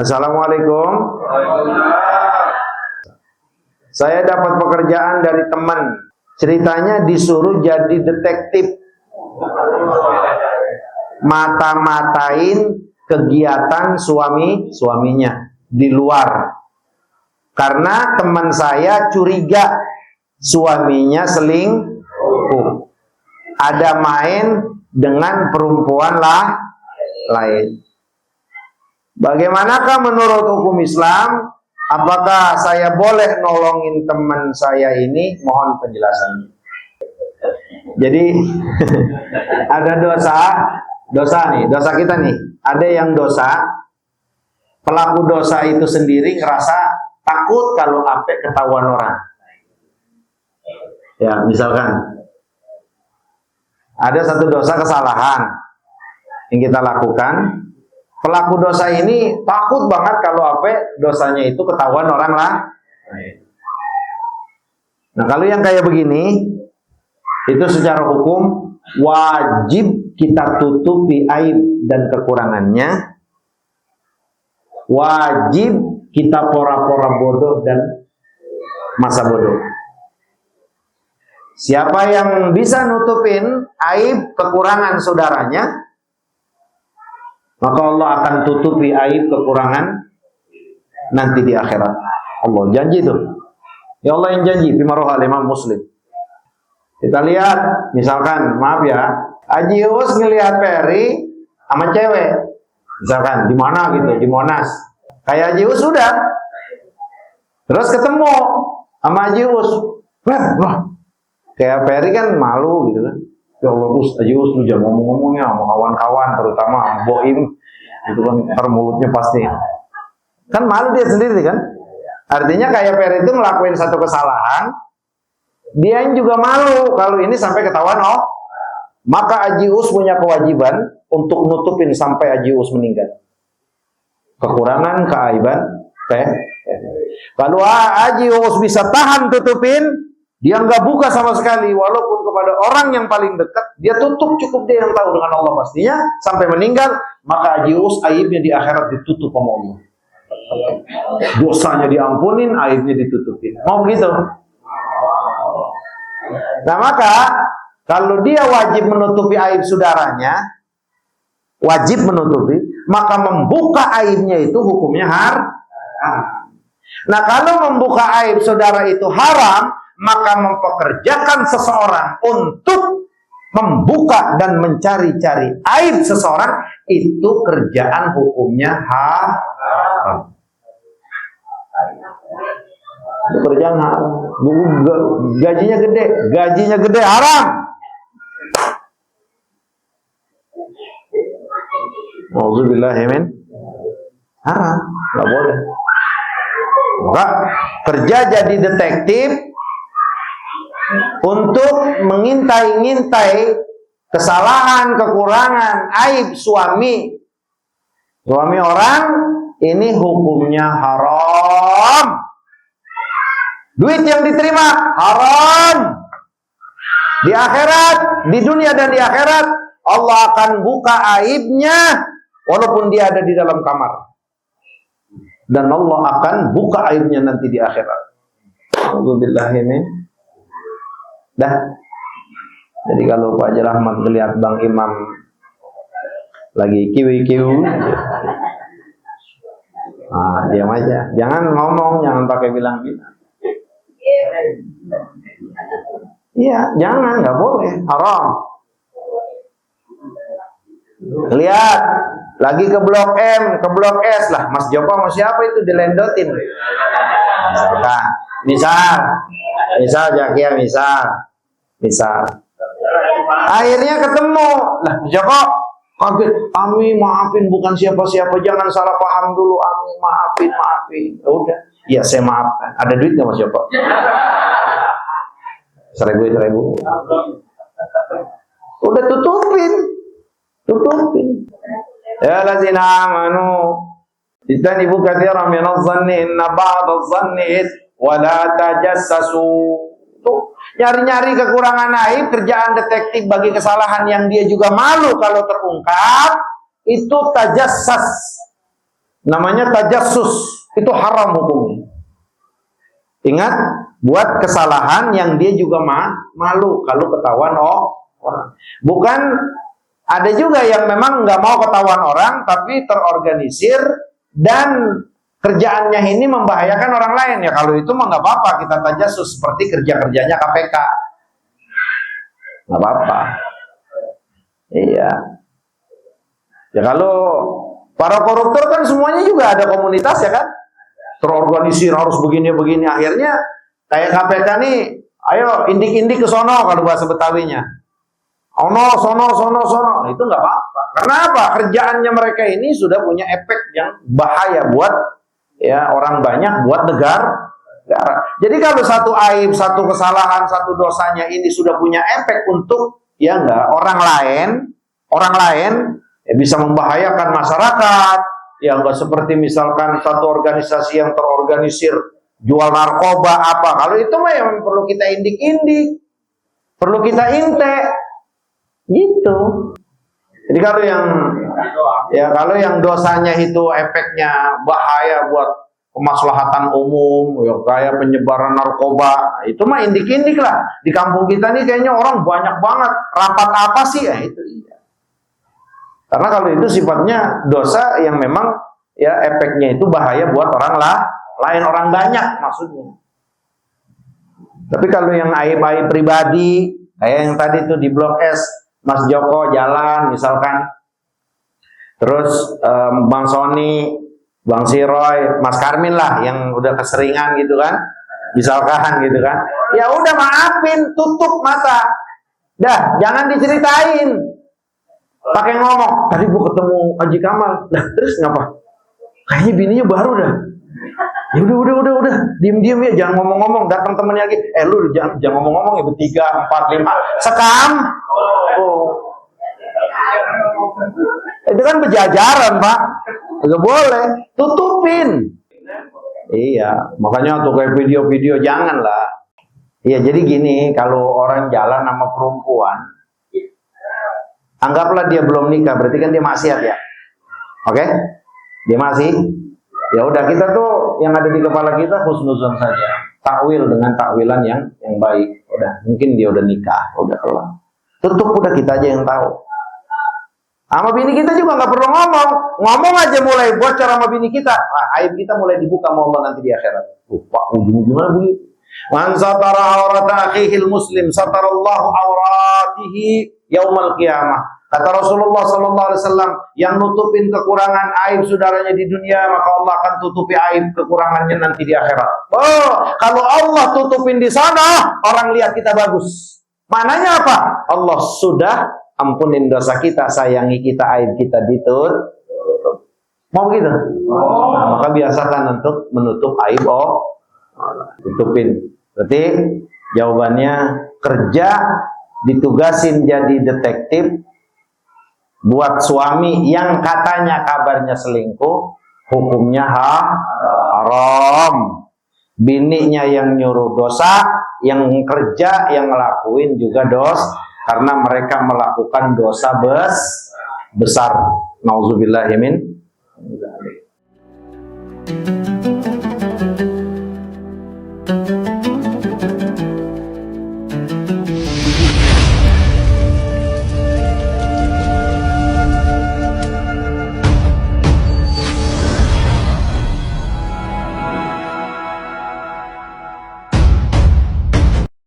Assalamualaikum. Saya dapat pekerjaan dari teman. Ceritanya disuruh jadi detektif, mata-matain kegiatan suaminya di luar. Karena teman saya curiga suaminya selingkuh, ada main dengan perempuan lain. Bagaimanakah menurut hukum Islam? Apakah saya boleh nolongin teman saya ini? Mohon penjelasannya. Jadi ada dosa kita nih. Ada yang dosa, pelaku dosa itu sendiri ngerasa takut kalau sampai ketahuan orang. Ya, misalkan ada satu dosa kesalahan yang kita lakukan, pelaku dosa ini takut banget kalau dosanya itu ketahuan orang lain. Nah, kalau yang kayak begini, itu secara hukum wajib kita tutupi aib dan kekurangannya. Wajib kita pora-pora bodoh dan masa bodoh. Siapa yang bisa nutupin aib kekurangan saudaranya, maka Allah akan tutupi aib kekurangan nanti di akhirat. Allah janji tuh. Ya Allah yang janji, Fimaroha Imam Muslim. Kita lihat, misalkan, maaf ya, Haji Us ngelihat Peri sama cewek, misalkan di mana gitu, di Monas. Kayak Haji Us sudah, terus ketemu sama Haji Us, wah, kayak Peri kan malu gitu kan. Ya Allah, Haji Us lu jangan ngomong-ngomongnya sama kawan-kawan, terutama sama Boim, itu kan mulutnya pasti. Kan malu dia sendiri kan. Artinya kayak Peri itu ngelakuin satu kesalahan, dia juga malu kalau ini sampai ketahuan. Maka Haji Us punya kewajiban untuk nutupin sampai Haji Us meninggal. Kekurangan, keaiban. Kalau Haji Us bisa tahan tutupin, dia nggak buka sama sekali, walaupun kepada orang yang paling dekat, dia tutup, cukup dia yang tahu dengan Allah pastinya, sampai meninggal, maka Haji Us aibnya di akhirat ditutup sama Allah. Dosanya diampunin, aibnya ditutupin. Mau begitu? Nah maka, kalau dia wajib menutupi aib saudaranya, wajib menutupi, maka membuka aibnya itu hukumnya haram. Nah kalau membuka aib saudara itu haram, maka mempekerjakan seseorang untuk membuka dan mencari-cari aib seseorang, itu kerjaan hukumnya haram. Itu kerjaan haram. Gajinya gede haram. Auzubillahimin, haram, nggak boleh. Maka kerja jadi detektif untuk mengintai-ngintai kesalahan, kekurangan, aib suami orang, ini hukumnya haram. Duit yang diterima haram. Di akhirat, di dunia dan di akhirat, Allah akan buka aibnya walaupun dia ada di dalam kamar. Dan Allah akan buka aibnya nanti di akhirat. Alhamdulillah. Dah. Jadi kalau Pak Haji Rahmat melihat Bang Imam lagi kiwi-kiwi, diam aja. Jangan ngomong, jangan pakai bilang-bilang. Iya, jangan, nggak boleh, haram. Lihat, lagi ke Blok M, ke Blok S lah, Mas Joko mau siapa itu dilendotin. Misal Jakia, misal. Akhirnya ketemu, lah Joko, kaget, Ami maafin bukan siapa-siapa, jangan salah paham dulu, Ami maafin. Ya udah, iya saya maafkan. Ada duit nggak Mas Joko? 1.000. Udah tutupin. Ya lazina amanu Ijtanibu katsiran minadh dhanni inna ba'dadh dhanni wa la tajassasu. Tuh, nyari-nyari kekurangan aib, kerjaan detektif bagi kesalahan yang dia juga malu kalau terungkap, itu tajassas. namanya tajassus, itu haram hukumnya. Ingat, buat kesalahan yang dia juga malu kalau ketahuan orang. Bukan, ada juga yang memang nggak mau ketahuan orang, tapi terorganisir dan kerjaannya ini membahayakan orang lain. Ya kalau itu mah nggak apa-apa, kita tajassus seperti kerja-kerjanya KPK. Nggak apa-apa. Iya. Ya kalau para koruptor kan semuanya juga ada komunitas ya kan? Terorganisir harus begini-begini, akhirnya kayak KPK nih, ayo indik-indik ke sono kalau bahasa Betawinya. Sono, itu nggak apa-apa. Karena apa? Kerjaannya mereka ini sudah punya efek yang bahaya buat ya orang banyak, buat negara. Jadi kalau satu aib, satu kesalahan, satu dosanya ini sudah punya efek untuk ya enggak orang lain ya bisa membahayakan masyarakat. Ya enggak seperti misalkan satu organisasi yang terorganisir jual narkoba apa. Kalau itu mah yang perlu kita indik-indik, perlu kita inte, gitu. Jadi kalau yang dosanya itu efeknya bahaya buat kemaslahatan umum, ya kayak penyebaran narkoba, itu mah indik-indik lah. Di kampung kita nih kayaknya orang banyak banget, rapat apa sih ya itu. Karena kalau itu sifatnya dosa yang memang ya efeknya itu bahaya buat orang lain, orang banyak maksudnya. Tapi kalau yang aib-aib pribadi, kayak yang tadi tuh di Blok S, Mas Joko jalan misalkan, terus Bang Sony, Bang Siroy, Mas Karmin lah yang udah keseringan gitu kan, misalkan gitu kan, ya udah maafin, tutup mata, dah jangan diceritain. Pakai ngomong, tadi gua ketemu Haji Kamal, lah terus ngapa? Kayaknya bininya baru dah. Ya udah, diem ya, jangan ngomong-ngomong. Datang temennya lagi, lu jangan ngomong-ngomong ya, bertiga, 4, 5, sekam. Oh. Itu kan berjajaran Pak, nggak boleh, tutupin. Iya, makanya tuh kayak video-video janganlah. Iya, jadi gini, kalau orang jalan sama perempuan, anggaplah dia belum nikah, berarti kan dia maksiat ya. Oke? Dia masih. Ya udah, kita tuh yang ada di kepala kita husnuzon saja. Takwil dengan takwilan yang baik. Udah, mungkin dia udah nikah, udah kelar. Tutup, udah kita aja yang tahu. Sama bini kita juga nggak perlu ngomong aja mulai bocor sama bini kita. Aib kita mulai dibuka sama Allah nanti di akhirat. Pak, ujung-ujungnya begitu. Man satara aurata akhihil muslim satarallahu auratihi yaumal qiyamah. Kata Rasulullah sallallahu alaihi wasallam, yang nutupin kekurangan aib saudaranya di dunia, maka Allah akan tutupi aib kekurangannya nanti di akhirat. Oh, kalau Allah tutupin di sana, orang lihat kita bagus. Maknanya apa? Allah sudah ampunin dosa kita, sayangi kita, aib kita ditutup. Mau begitu? Nah, maka biasakan untuk menutup aib tutupin. Berarti jawabannya kerja, ditugasin jadi detektif buat suami yang katanya kabarnya selingkuh, hukumnya haram. Bininya yang nyuruh dosa, yang kerja, yang ngelakuin juga dosa, karena mereka melakukan dosa besar. Nauzubillahi min